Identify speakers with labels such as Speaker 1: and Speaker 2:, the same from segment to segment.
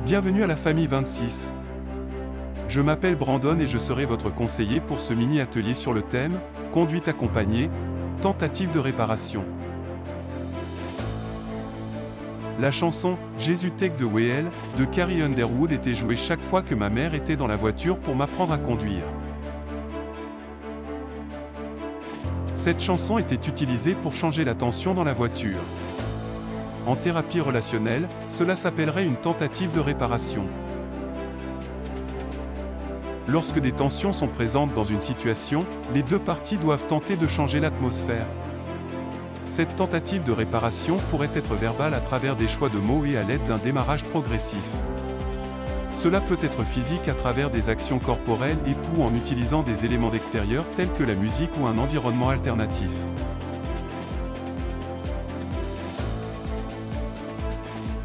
Speaker 1: Bienvenue à la famille 26. Je m'appelle Brandon et je serai votre conseiller pour ce mini-atelier sur le thème « Conduite accompagnée, tentative de réparation ». La chanson « Jesus Take the Wheel » de Carrie Underwood était jouée chaque fois que ma mère était dans la voiture pour m'apprendre à conduire. Cette chanson était utilisée pour changer la tension dans la voiture. En thérapie relationnelle, cela s'appellerait une tentative de réparation. Lorsque des tensions sont présentes dans une situation, les deux parties doivent tenter de changer l'atmosphère. Cette tentative de réparation pourrait être verbale à travers des choix de mots et à l'aide d'un démarrage progressif. Cela peut être physique à travers des actions corporelles ou en utilisant des éléments d'extérieur tels que la musique ou un environnement alternatif.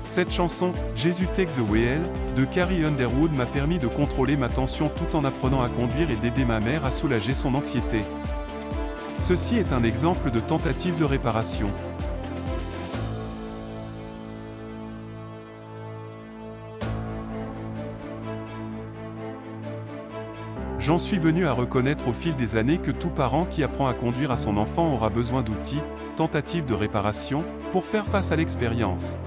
Speaker 1: Cette chanson, Jesus Take the Wheel, de Carrie Underwood m'a permis de contrôler ma tension tout en apprenant à conduire et d'aider ma mère à soulager son anxiété. Ceci est un exemple de tentative de réparation. J'en suis venu à reconnaître au fil des années que tout parent qui apprend à conduire à son enfant aura besoin d'outils, tentatives de réparation, pour faire face à l'expérience.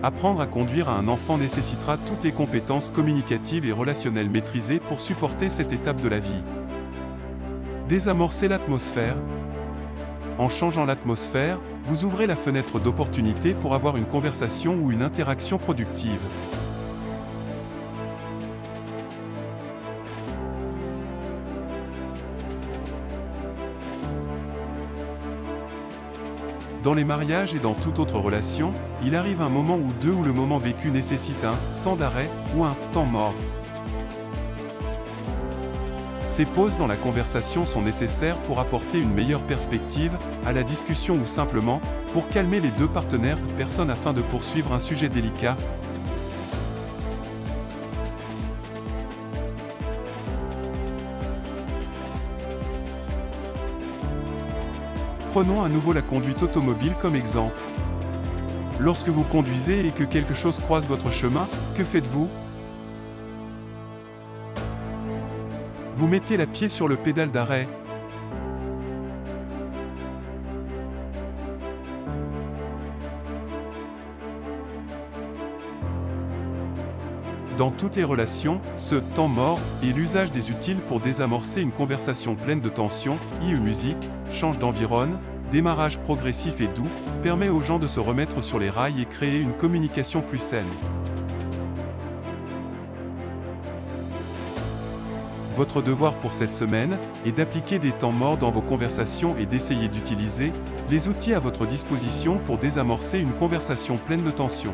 Speaker 1: Apprendre à conduire à un enfant nécessitera toutes les compétences communicatives et relationnelles maîtrisées pour supporter cette étape de la vie. Désamorcer l'atmosphère. En changeant l'atmosphère, vous ouvrez la fenêtre d'opportunité pour avoir une conversation ou une interaction productive. Dans les mariages et dans toute autre relation, il arrive un moment ou deux où le moment vécu nécessite un temps d'arrêt ou un temps mort. Ces pauses dans la conversation sont nécessaires pour apporter une meilleure perspective à la discussion ou simplement pour calmer les deux partenaires ou personnes afin de poursuivre un sujet délicat. Prenons à nouveau la conduite automobile comme exemple. Lorsque vous conduisez et que quelque chose croise votre chemin, que faites-vous? Vous mettez la pied sur le pédale d'arrêt. Dans toutes les relations, ce temps mort est l'usage des utiles pour désamorcer une conversation pleine de tension, musique, change d'environnement, démarrage progressif et doux, permet aux gens de se remettre sur les rails et créer une communication plus saine. Votre devoir pour cette semaine est d'appliquer des temps morts dans vos conversations et d'essayer d'utiliser les outils à votre disposition pour désamorcer une conversation pleine de tension.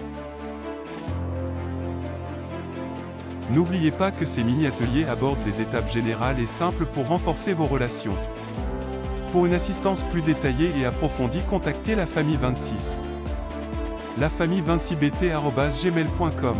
Speaker 1: N'oubliez pas que ces mini-ateliers abordent des étapes générales et simples pour renforcer vos relations. Pour une assistance plus détaillée et approfondie, contactez la famille 26. lafamille26bt@gmail.com